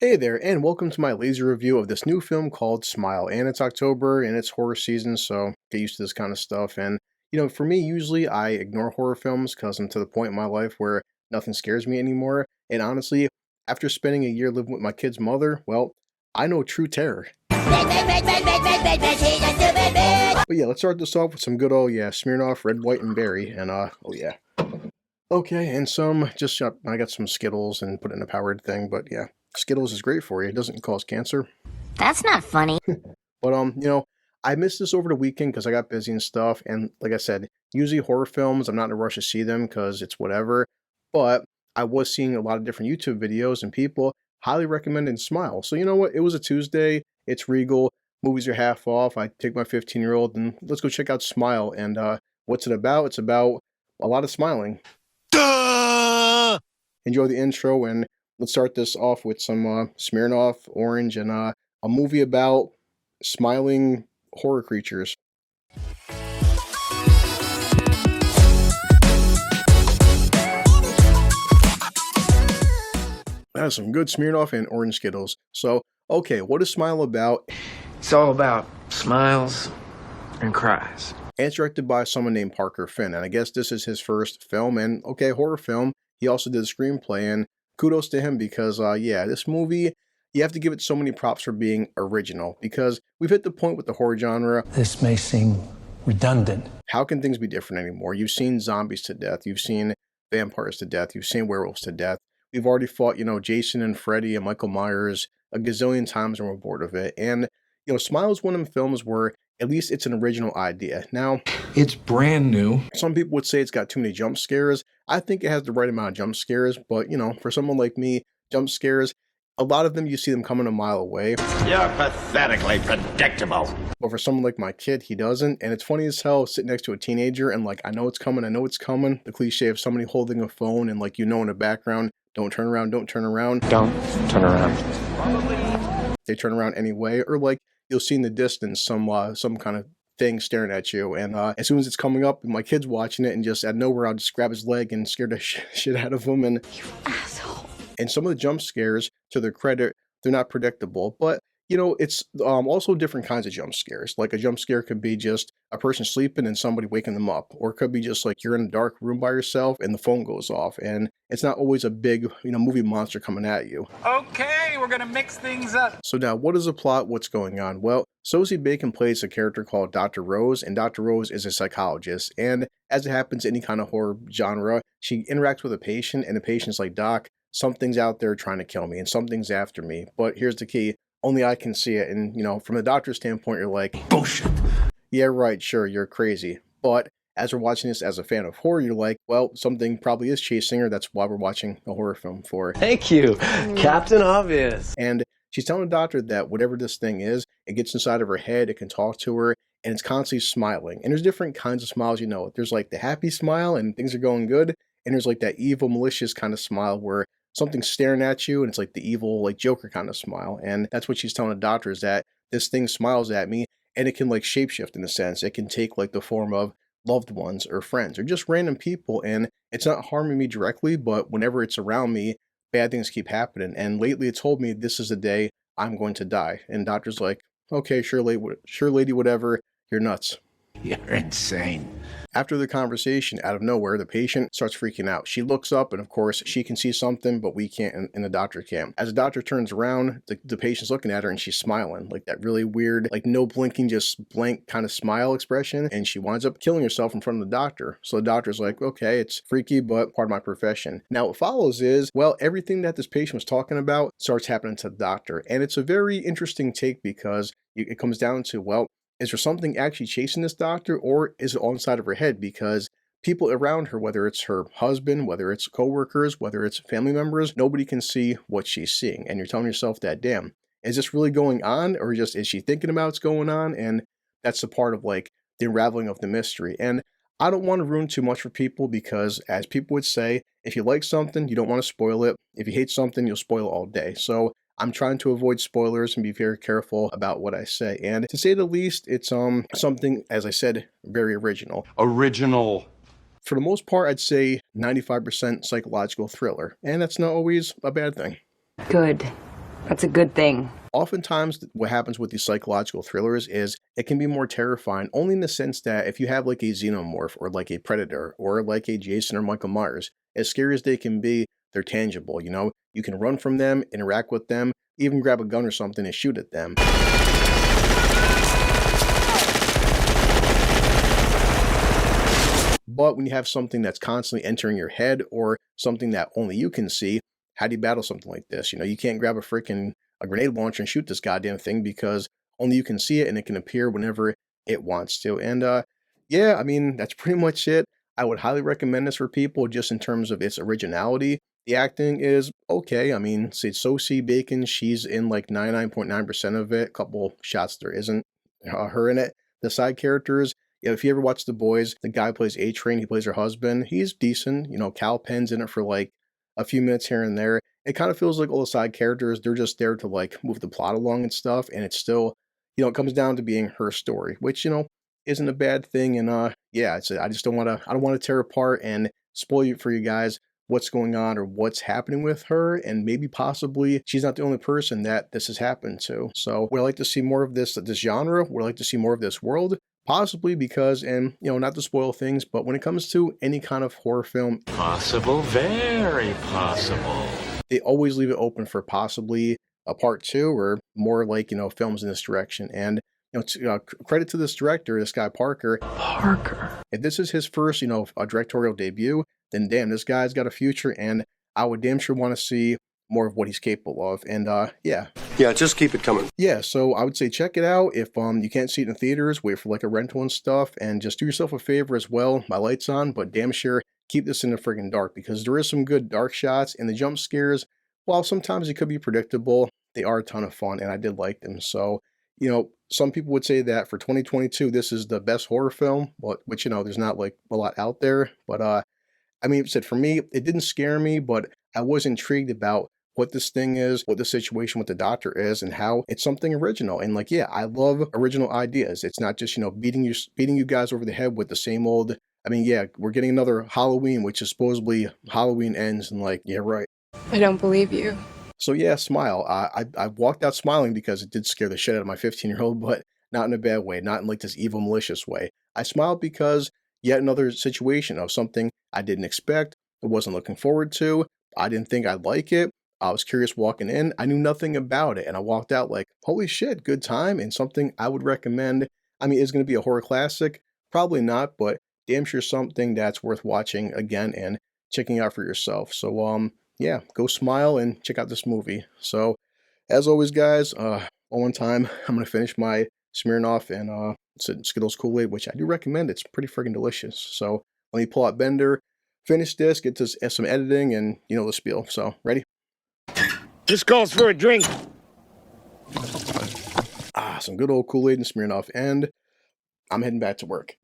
Hey there, and welcome to my lazy review of this new film called Smile. And it's October and it's horror season, so get used to this kind of stuff. And, for me, usually I ignore horror films because I'm to the point in my life where nothing scares me anymore. And honestly, after spending a year living with my kid's mother, well, I know true terror. But yeah, let's start this off with some good old, yeah, Smirnoff, Red, White, and Berry. And, oh yeah. Okay, and I got some Skittles and put it in a powered thing, but yeah, Skittles is great for you. It doesn't cause cancer. That's not funny. But I missed this over the weekend because I got busy and stuff. And like I said, usually horror films, I'm not in a rush to see them because it's whatever. But I was seeing a lot of different YouTube videos and people highly recommending Smile. So you know what? It was a Tuesday. It's Regal. Movies are half off. I take my 15-year-old and let's go check out Smile. And what's it about? It's about a lot of smiling. Duh! Enjoy the intro and let's start this off with some Smirnoff Orange and a movie about smiling horror creatures. That is some good Smirnoff and Orange Skittles. So, okay, what is Smile about? It's all about smiles and cries. And it's directed by someone named Parker Finn, and I guess this is his first film, and okay, horror film. He also did a screenplay, and kudos to him because, yeah, this movie, you have to give it so many props for being original, because we've hit the point with the horror genre. This may seem redundant. How can things be different anymore? You've seen zombies to death, you've seen vampires to death, you've seen werewolves to death. We've already fought, Jason and Freddy and Michael Myers a gazillion times and we're bored of it. And, Smile is one of the films where at least it's an original idea. Now, it's brand new. Some people would say it's got too many jump scares. I think it has the right amount of jump scares, but, for someone like me, jump scares, a lot of them, you see them coming a mile away. You're pathetically predictable. But for someone like my kid, he doesn't. And it's funny as hell sitting next to a teenager and I know it's coming, I know it's coming. The cliche of somebody holding a phone and in the background, don't turn around, don't turn around. Don't turn around. They turn around anyway. Or you'll see in the distance some kind of thing staring at you. And as soon as it's coming up, my kid's watching it and just out of nowhere, I'll just grab his leg and scare the shit out of him. And You asshole. And some of the jump scares, to their credit, they're not predictable. But, it's also different kinds of jump scares. Like a jump scare could be just a person sleeping and somebody waking them up. Or it could be just you're in a dark room by yourself and the phone goes off. And it's not always a big, movie monster coming at you. Okay, we're gonna mix things up. So now, what is the plot? What's going on? Well, Sosie Bacon plays a character called Dr. Rose, and Dr. Rose is a psychologist. And as it happens in any kind of horror genre, she interacts with a patient, and the patient's like, Doc, something's out there trying to kill me, and something's after me. But here's the key. Only I can see it. And, from the doctor's standpoint, you're like, Bullshit. yeah, right, sure, you're crazy. But as we're watching this as a fan of horror, you're like, well, something probably is chasing her. That's why we're watching a horror film for. Thank you, Captain Obvious. And she's telling the doctor that whatever this thing is, it gets inside of her head, it can talk to her, and it's constantly smiling. And there's different kinds of smiles, There's the happy smile and things are going good. And there's that evil, malicious kind of smile where something's staring at you and it's the evil, Joker kind of smile. And that's what she's telling the doctor is that this thing smiles at me and it can shapeshift in a sense. It can take the form of loved ones or friends or just random people. And it's not harming me directly, but whenever it's around me, bad things keep happening. And lately it told me this is the day I'm going to die. And doctor's like, okay, sure lady, whatever, you're nuts. You're insane. After the conversation, out of nowhere, the patient starts freaking out. She looks up, and of course, she can see something, but we can't, and the doctor can't. As the doctor turns around, the patient's looking at her, and she's smiling, that really weird, no blinking, just blank kind of smile expression, and she winds up killing herself in front of the doctor. So the doctor's like, okay, it's freaky, but part of my profession. Now, what follows is, well, everything that this patient was talking about starts happening to the doctor, and it's a very interesting take because it comes down to, well, is there something actually chasing this doctor, or is it all inside of her head? Because people around her, whether it's her husband, whether it's coworkers, whether it's family members, nobody can see what she's seeing. And you're telling yourself that, damn, is this really going on? Or just is she thinking about what's going on? And that's the part of the unraveling of the mystery. And I don't want to ruin too much for people because, as people would say, if you like something, you don't want to spoil it. If you hate something, you'll spoil it all day. So I'm trying to avoid spoilers and be very careful about what I say. And to say the least, it's something, as I said, very original. Original. For the most part, I'd say 95% psychological thriller. And that's not always a bad thing. Good. That's a good thing. Oftentimes, what happens with these psychological thrillers is it can be more terrifying, only in the sense that if you have like a xenomorph or like a predator or like a Jason or Michael Myers, as scary as they can be, they're tangible, you know? You can run from them, interact with them, even grab a gun or something and shoot at them. But when you have something that's constantly entering your head or something that only you can see, how do you battle something like this? You know, you can't grab a grenade launcher and shoot this goddamn thing because only you can see it and it can appear whenever it wants to. And yeah, I mean, that's pretty much it. I would highly recommend this for people just in terms of its originality. The acting is okay. I mean, say Sosie Bacon, she's in like 99.9% of it. A couple shots there isn't her in it. The side characters, yeah, if you ever watch The Boys, the guy who plays A-Train, he plays her husband. He's decent. You know, Cal Penn's in it for like a few minutes here and there. It kind of feels like all the side characters, they're just there to like move the plot along and stuff. And it's still, you know, it comes down to being her story, which, you know, isn't a bad thing. And yeah, I just don't want to tear apart and spoil you for you guys what's going on or what's happening with her. And maybe possibly she's not the only person that this has happened to. So would I like to see more of this genre? Would I like to see more of this world? Possibly, because, and you know, not to spoil things, but when it comes to any kind of horror film, Possible, very possible. they always leave it open for possibly a part 2 or more, like, you know, films in this direction. And you know, credit to this director, this guy Parker. If this is his first, you know, directorial debut, then damn, this guy's got a future, and I would damn sure want to see more of what he's capable of. And yeah. Yeah, just keep it coming. Yeah, so I would say check it out. If you can't see it in theaters, wait for like a rental and stuff, and just do yourself a favor as well. My light's on, but damn sure keep this in the friggin' dark, because there is some good dark shots, and the jump scares, while sometimes they could be predictable, they are a ton of fun, and I did like them. So, you know, some people would say that for 2022, this is the best horror film, which, you know, there's not like a lot out there. But I mean, said for me, it didn't scare me, but I was intrigued about what this thing is, what the situation with the doctor is, and how it's something original. And like, yeah, I love original ideas. It's not just, you know, beating you guys over the head with the same old. I mean, yeah, we're getting another Halloween, which is supposedly Halloween ends, and like, yeah, right. I don't believe you. So yeah, smile. I walked out smiling because it did scare the shit out of my 15-year-old, but not in a bad way, not in like this evil, malicious way. I smiled because yet another situation of something I didn't expect, I wasn't looking forward to, I didn't think I'd like it. I was curious walking in. I knew nothing about it, and I walked out like, holy shit, good time, and something I would recommend. I mean, is it going to be a horror classic? Probably not, but damn sure something that's worth watching again and checking out for yourself. So yeah, go smile and check out this movie. So as always, guys, one time I'm going to finish my Smirnoff and Skittles Kool-Aid, which I do recommend. It's pretty friggin' delicious. So let me pull out Bender, finish this, get to some editing, and you know the spiel. So ready? This calls for a drink. Some good old Kool-Aid and Smirnoff, and I'm heading back to work.